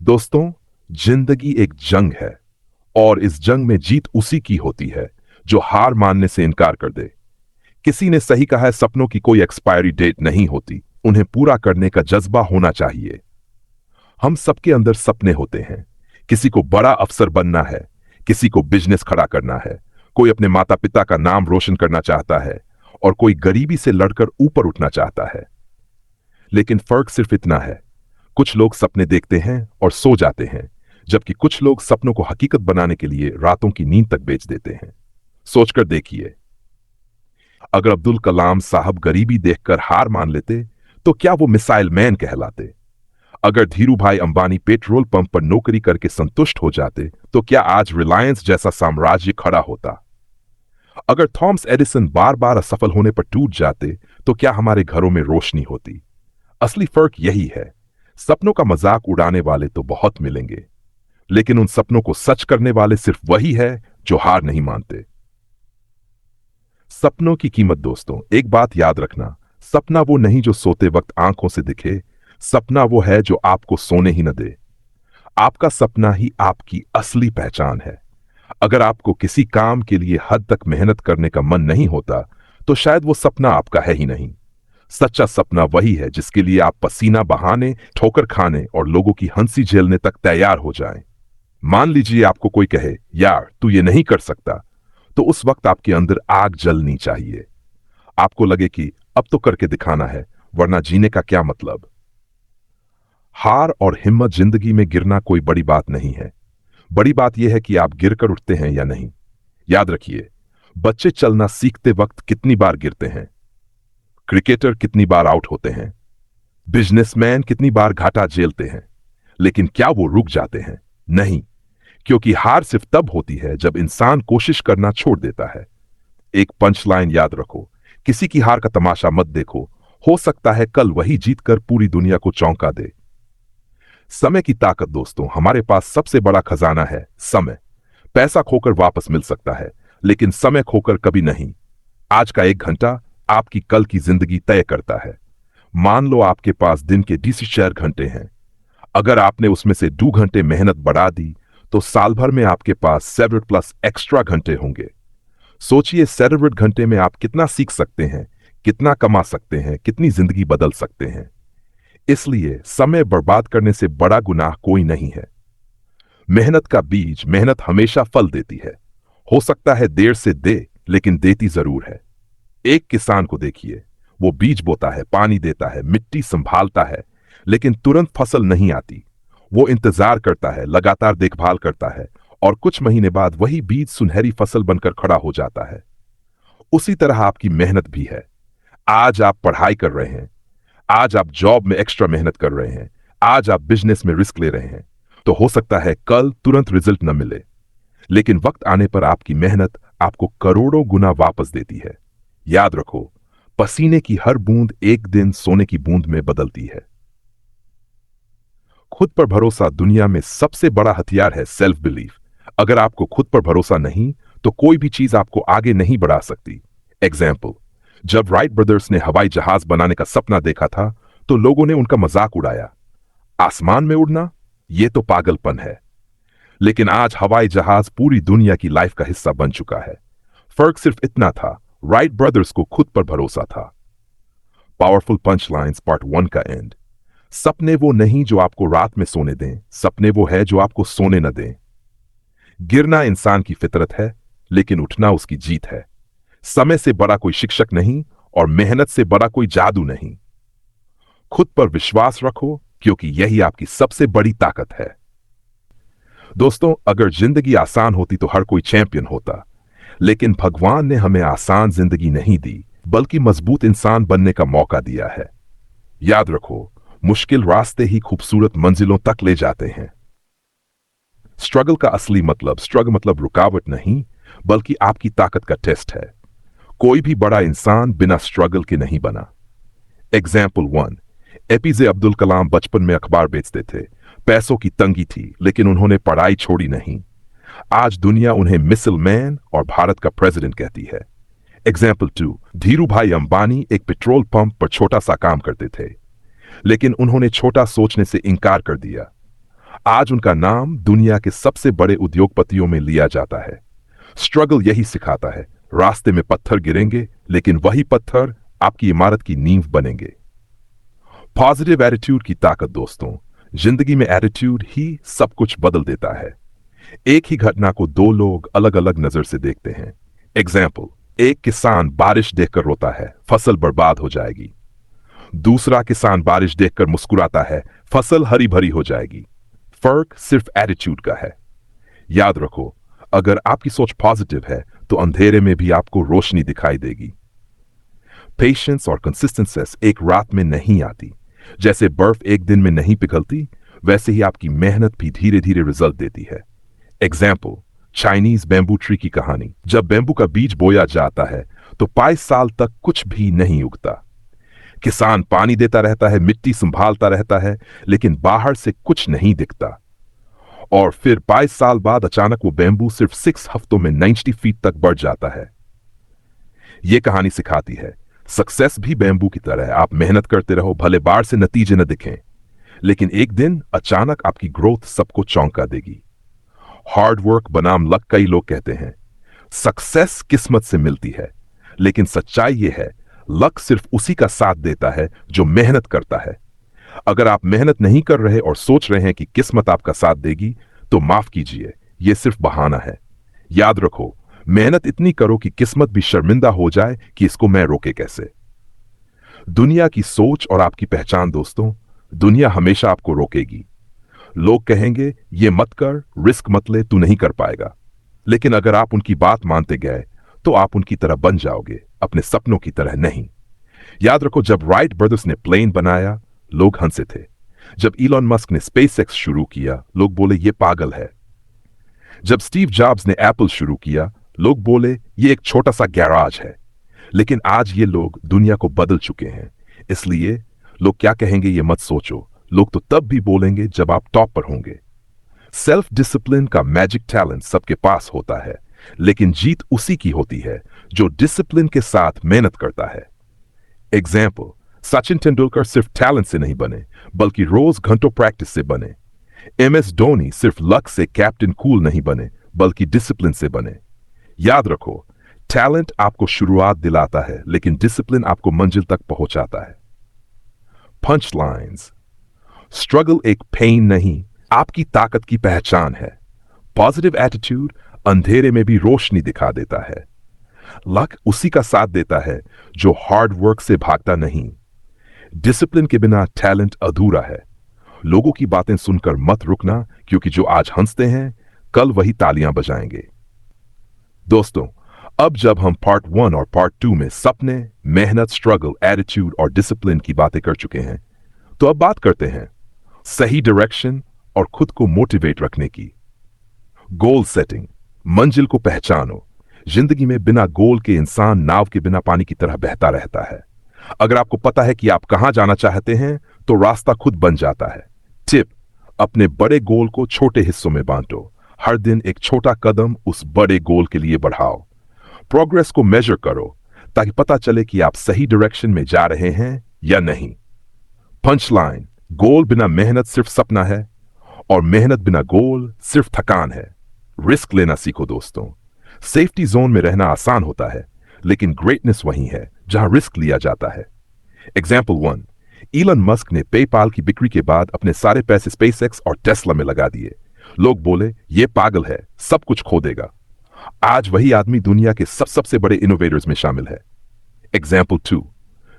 दोस्तों, जिंदगी एक जंग है और इस जंग में जीत उसी की होती है जो हार मानने से इनकार कर दे। किसी ने सही कहा है, सपनों की कोई एक्सपायरी डेट नहीं होती, उन्हें पूरा करने का जज्बा होना चाहिए। हम सबके अंदर सपने होते हैं। किसी को बड़ा अफसर बनना है, किसी को बिजनेस खड़ा करना है, कोई अपने माता पिता का नाम रोशन करना चाहता है और कोई गरीबी से लड़कर ऊपर उठना चाहता है। लेकिन फर्क सिर्फ इतना है, कुछ लोग सपने देखते हैं और सो जाते हैं, जबकि कुछ लोग सपनों को हकीकत बनाने के लिए रातों की नींद तक बेच देते हैं। सोचकर देखिए, अगर अब्दुल कलाम साहब गरीबी देखकर हार मान लेते तो क्या वो मिसाइल मैन कहलाते? अगर धीरू भाई अंबानी पेट्रोल पंप पर नौकरी करके संतुष्ट हो जाते तो क्या आज रिलायंस जैसा साम्राज्य खड़ा होता? अगर थॉमस एडिसन बार बार असफल होने पर टूट जाते तो क्या हमारे घरों में रोशनी होती? असली फर्क यही है, सपनों का मजाक उड़ाने वाले तो बहुत मिलेंगे, लेकिन उन सपनों को सच करने वाले सिर्फ वही है जो हार नहीं मानते। सपनों की कीमत दोस्तों, एक बात याद रखना, सपना वो नहीं जो सोते वक्त आंखों से दिखे, सपना वो है जो आपको सोने ही न दे। आपका सपना ही आपकी असली पहचान है। अगर आपको किसी काम के लिए हद तक मेहनत करने का मन नहीं होता तो शायद वो सपना आपका है ही नहीं। सच्चा सपना वही है जिसके लिए आप पसीना बहाने, ठोकर खाने और लोगों की हंसी झेलने तक तैयार हो जाएं। मान लीजिए आपको कोई कहे, यार तू ये नहीं कर सकता, तो उस वक्त आपके अंदर आग जलनी चाहिए। आपको लगे कि अब तो करके दिखाना है, वरना जीने का क्या मतलब। हार और हिम्मत जिंदगी में गिरना कोई बड़ी बात नहीं है। बड़ी बात यह है कि आप गिरकर उठते हैं या नहीं। याद रखिए, बच्चे चलना सीखते वक्त कितनी बार गिरते हैं, क्रिकेटर कितनी बार आउट होते हैं, बिजनेसमैन कितनी बार घाटा झेलते हैं, लेकिन क्या वो रुक जाते हैं? नहीं, क्योंकि हार सिर्फ तब होती है जब इंसान कोशिश करना छोड़ देता है। एक पंच लाइन याद रखो, किसी की हार का तमाशा मत देखो, हो सकता है कल वही जीतकर पूरी दुनिया को चौंका दे। समय की ताकत दोस्तों, हमारे पास सबसे बड़ा खजाना है समय। पैसा खोकर वापस मिल सकता है, लेकिन समय खोकर कभी नहीं। आज का 1 घंटा आपकी कल की जिंदगी तय करता है। मान लो आपके पास दिन के 24 घंटे हैं। अगर आपने उसमें से 2 घंटे मेहनत बढ़ा दी तो साल भर में आपके पास 7 प्लस एक्स्ट्रा घंटे होंगे। सोचिए, 7 घंटे में आप कितना सीख सकते हैं, कितना कमा सकते हैं, कितनी जिंदगी बदल सकते हैं। इसलिए समय बर्बाद करने से बड़ा गुनाह कोई नहीं है। मेहनत का बीज, मेहनत हमेशा फल देती है। हो सकता है देर से दे, लेकिन देती जरूर है। एक किसान को देखिए, वो बीज बोता है, पानी देता है, मिट्टी संभालता है, लेकिन तुरंत फसल नहीं आती। वो इंतजार करता है, लगातार देखभाल करता है और कुछ महीने बाद वही बीज सुनहरी फसल बनकर खड़ा हो जाता है। उसी तरह आपकी मेहनत भी है। आज आप पढ़ाई कर रहे हैं, आज आप जॉब में एक्स्ट्रा मेहनत कर रहे हैं, आज आप बिजनेस में रिस्क ले रहे हैं, तो हो सकता है कल तुरंत रिजल्ट न मिले, लेकिन वक्त आने पर आपकी मेहनत आपको करोड़ों गुना वापस देती है। याद रखो, पसीने की हर बूंद एक दिन सोने की बूंद में बदलती है। खुद पर भरोसा दुनिया में सबसे बड़ा हथियार है, सेल्फ बिलीफ। अगर आपको खुद पर भरोसा नहीं तो कोई भी चीज आपको आगे नहीं बढ़ा सकती। एग्जाम्पल, जब राइट ब्रदर्स ने हवाई जहाज बनाने का सपना देखा था तो लोगों ने उनका मजाक उड़ाया। आसमान में उड़ना, यह तो पागलपन है। लेकिन आज हवाई जहाज पूरी दुनिया की लाइफ का हिस्सा बन चुका है। फर्क सिर्फ इतना था, राइट ब्रदर्स को खुद पर भरोसा था। पावरफुल पंच लाइन्स पार्ट 1 का एंड। सपने वो नहीं जो आपको रात में सोने दें, सपने वो है जो आपको सोने न दें। गिरना इंसान की फितरत है, लेकिन उठना उसकी जीत है। समय से बड़ा कोई शिक्षक नहीं और मेहनत से बड़ा कोई जादू नहीं। खुद पर विश्वास रखो, क्योंकि यही आपकी सबसे बड़ी ताकत है। दोस्तों, अगर जिंदगी आसान होती तो हर कोई चैंपियन होता, लेकिन भगवान ने हमें आसान जिंदगी नहीं दी, बल्कि मजबूत इंसान बनने का मौका दिया है। याद रखो, मुश्किल रास्ते ही खूबसूरत मंजिलों तक ले जाते हैं। स्ट्रगल का असली मतलब, स्ट्रगल मतलब रुकावट नहीं, बल्कि आपकी ताकत का टेस्ट है। कोई भी बड़ा इंसान बिना स्ट्रगल के नहीं बना। एग्जाम्पल 1, एपीजे अब्दुल कलाम बचपन में अखबार बेचते थे। पैसों की तंगी थी, लेकिन उन्होंने पढ़ाई छोड़ी नहीं। आज दुनिया उन्हें मिसाइल मैन और भारत का प्रेसिडेंट कहती है। एग्जाम्पल 2, धीरू भाई अंबानी एक पेट्रोल पंप पर छोटा सा काम करते थे, लेकिन उन्होंने छोटा सोचने से इनकार कर दिया। आज उनका नाम दुनिया के सबसे बड़े उद्योगपतियों में लिया जाता है। स्ट्रगल यही सिखाता है, रास्ते में पत्थर गिरेंगे, लेकिन वही पत्थर आपकी इमारत की नींव बनेंगे। पॉजिटिव एटीट्यूड की ताकत दोस्तों, जिंदगी में एटीट्यूड ही सब कुछ बदल देता है। एक ही घटना को दो लोग अलग अलग नजर से देखते हैं। एग्जाम्पल, एक किसान बारिश देखकर रोता है, फसल बर्बाद हो जाएगी। दूसरा किसान बारिश देखकर मुस्कुराता है, फसल हरी भरी हो जाएगी। फर्क सिर्फ एटीट्यूड का है। याद रखो, अगर आपकी सोच पॉजिटिव है तो अंधेरे में भी आपको रोशनी दिखाई देगी। पेशेंस और कंसिस्टेंसी एक रात में नहीं आती। जैसे बर्फ एक दिन में नहीं पिघलती, वैसे ही आपकी मेहनत भी धीरे धीरे रिजल्ट देती है। एग्जाम्पल, चाइनीज बैम्बू ट्री की कहानी। जब बैम्बू का बीज बोया जाता है तो 22 साल तक कुछ भी नहीं उगता। किसान पानी देता रहता है, मिट्टी संभालता रहता है, लेकिन बाहर से कुछ नहीं दिखता। और फिर 22 साल बाद अचानक वो बैम्बू सिर्फ 6 हफ्तों में 90 फीट तक बढ़ जाता है। ये कहानी सिखाती है, सक्सेस भी बैम्बू की तरह है। आप मेहनत करते रहो, भले बाहर से नतीजे न दिखें, लेकिन एक दिन अचानक आपकी ग्रोथ सबको चौंका देगी। हार्ड वर्क बनाम लक, कई लोग कहते हैं सक्सेस किस्मत से मिलती है, लेकिन सच्चाई यह है, लक सिर्फ उसी का साथ देता है जो मेहनत करता है। अगर आप मेहनत नहीं कर रहे और सोच रहे हैं कि किस्मत आपका साथ देगी, तो माफ कीजिए, यह सिर्फ बहाना है। याद रखो, मेहनत इतनी करो कि किस्मत भी शर्मिंदा हो जाए कि इसको मैं रोके कैसे। दुनिया की सोच और आपकी पहचान दोस्तों, दुनिया हमेशा आपको रोकेगी। लोग कहेंगे ये मत कर, रिस्क मत ले, तू नहीं कर पाएगा। लेकिन अगर आप उनकी बात मानते गए तो आप उनकी तरह बन जाओगे, अपने सपनों की तरह नहीं। याद रखो, जब राइट ब्रदर्स ने प्लेन बनाया, लोग हंसे थे। जब इलॉन मस्क ने स्पेसएक्स शुरू किया, लोग बोले ये पागल है। जब स्टीव जॉब्स ने एप्पल शुरू किया, लोग बोले ये एक छोटा सा गैराज है। लेकिन आज ये लोग दुनिया को बदल चुके हैं। इसलिए लोग क्या कहेंगे ये मत सोचो, लोग तो तब भी बोलेंगे जब आप टॉप पर होंगे। सेल्फ डिसिप्लिन का मैजिक टैलेंट सबके पास होता है, लेकिन जीत उसी की होती है जो डिसिप्लिन के साथ मेहनत करता है। एग्जाम्पल, सचिन तेंदुलकर सिर्फ टैलेंट से नहीं बने, बल्कि रोज घंटों प्रैक्टिस से बने। MS धोनी सिर्फ लक से कैप्टन कूल नहीं बने, बल्कि डिसिप्लिन से बने। याद रखो, टैलेंट आपको शुरुआत दिलाता है, लेकिन डिसिप्लिन आपको मंजिल तक पहुंचाता है। पंच लाइन्स, स्ट्रगल एक पेन नहीं, आपकी ताकत की पहचान है। पॉजिटिव एटीट्यूड अंधेरे में भी रोशनी दिखा देता है। लक उसी का साथ देता है जो हार्ड वर्क से भागता नहीं। डिसिप्लिन के बिना टैलेंट अधूरा है। लोगों की बातें सुनकर मत रुकना, क्योंकि जो आज हंसते हैं, कल वही तालियां बजाएंगे। दोस्तों, अब जब हम पार्ट 1 और पार्ट 2 में सपने, मेहनत, स्ट्रगल, एटीट्यूड और डिसिप्लिन की बातें कर चुके हैं, तो अब बात करते हैं सही डायरेक्शन और खुद को मोटिवेट रखने की। गोल सेटिंग, मंजिल को पहचानो। जिंदगी में बिना गोल के इंसान नाव के बिना पानी की तरह बहता रहता है। अगर आपको पता है कि आप कहां जाना चाहते हैं, तो रास्ता खुद बन जाता है। टिप, अपने बड़े गोल को छोटे हिस्सों में बांटो। हर दिन एक छोटा कदम उस बड़े गोल के लिए बढ़ाओ। प्रोग्रेस को मेजर करो, ताकि पता चले कि आप सही डायरेक्शन में जा रहे हैं या नहीं। पंच लाइन, गोल बिना मेहनत सिर्फ सपना है, और मेहनत बिना गोल सिर्फ थकान है। रिस्क लेना सीखो दोस्तों। सेफ्टी जोन में रहना आसान होता है, लेकिन ग्रेटनेस वही है जहां रिस्क लिया जाता है। एग्जाम्पल 1, इलन मस्क ने पेपाल की बिक्री के बाद अपने सारे पैसे स्पेसएक्स और टेस्ला में लगा दिए। लोग बोले ये पागल है, सब कुछ खो देगा। आज वही आदमी दुनिया के सबसे बड़े इनोवेटर्स में शामिल है। एग्जाम्पल 2,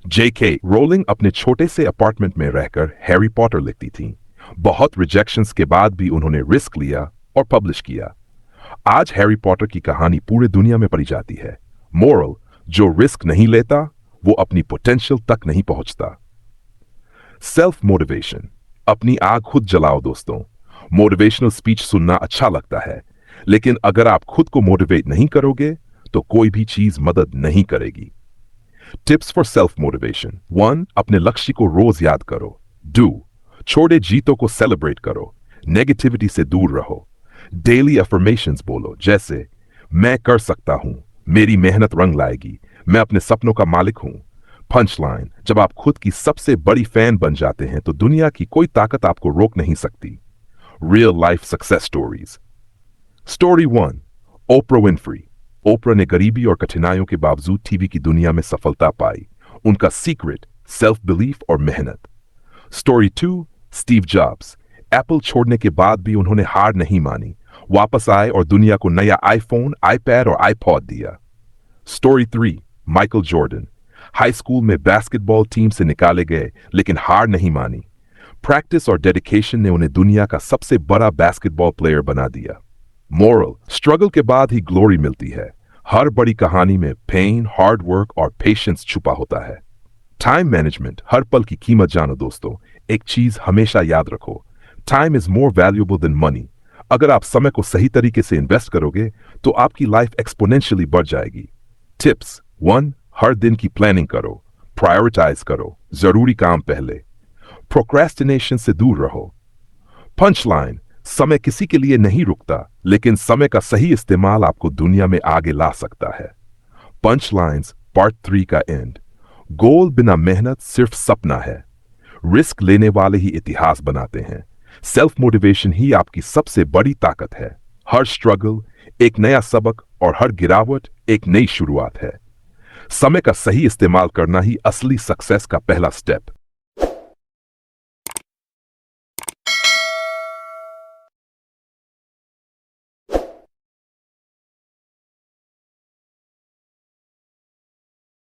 JK रोलिंग अपने छोटे से अपार्टमेंट में रहकर हैरी पॉटर लिखती थी। बहुत रिजेक्शंस के बाद भी उन्होंने रिस्क लिया और पब्लिश किया। आज हैरी पॉटर की कहानी पूरे दुनिया में पढ़ी जाती है। मोरल, जो रिस्क नहीं लेता वो अपनी पोटेंशियल तक नहीं पहुंचता। सेल्फ मोटिवेशन, अपनी आग खुद जलाओ दोस्तों। मोटिवेशनल स्पीच सुनना अच्छा लगता है, लेकिन अगर आप खुद को मोटिवेट नहीं करोगे तो कोई भी चीज मदद नहीं करेगी। Tips for self motivation. 1, अपने लक्ष्य को रोज याद करो। 2, छोटे जीतों को सेलिब्रेट करो। नेगेटिविटी से दूर रहो। डेली अफर्मेशंस बोलो, जैसे मैं कर सकता हूं, मेरी मेहनत रंग लाएगी, मैं अपने सपनों का मालिक हूं। पंच लाइन, जब आप खुद की सबसे बड़ी फैन बन जाते हैं तो दुनिया की कोई ताकत आपको रोक नहीं सकती। Real life success stories. Story 1. Oprah Winfrey. Oprah ने गरीबी और कठिनाइयों के बावजूद टीवी की दुनिया में सफलता पाई. उनका सीक्रेट सेल्फ बिलीफ और मेहनत. स्टोरी 2. Steve jobs. एप्पल छोड़ने के बाद भी उन्होंने हार नहीं मानी. वापस आए और दुनिया को नया आईफोन, आईपैड और आईपॉड दिया. Story 3. Michael Jordan. High school में बास्केटबॉल टीम से निकाले गए लेकिन हार नहीं मानी. प्रैक्टिस और डेडिकेशन ने उन्हें दुनिया का सबसे बड़ा बास्केटबॉल प्लेयर बना दिया. मोरल, स्ट्रगल के बाद ही ग्लोरी मिलती है. हर बड़ी कहानी में पेन, हार्ड वर्क और पेशेंस छुपा होता है. Time management. हर पल की कीमत जानो दोस्तों. एक चीज हमेशा याद रखो, time is more valuable then money. अगर आप समय को सही तरीके से इन्वेस्ट करोगे तो आपकी लाइफ एक्सपोनेंशियली बढ़ जाएगी. टिप्स 1. हर दिन की प्लानिंग करो. प्रायोरिटाइज करो. जरूरी काम पहले. प्रोक्रेस्टिनेशन से दूर रहो. पंचलाइन. समय किसी के लिए नहीं रुकता, लेकिन समय का सही इस्तेमाल आपको दुनिया में आगे ला सकता है. पंचलाइंस पार्ट 3 का एंड. गोल बिना मेहनत सिर्फ सपना है. रिस्क लेने वाले ही इतिहास बनाते हैं. सेल्फ मोटिवेशन ही आपकी सबसे बड़ी ताकत है. हर स्ट्रगल एक नया सबक और हर गिरावट एक नई शुरुआत है. समय का सही इस्तेमाल करना ही असली सक्सेस का पहला स्टेप.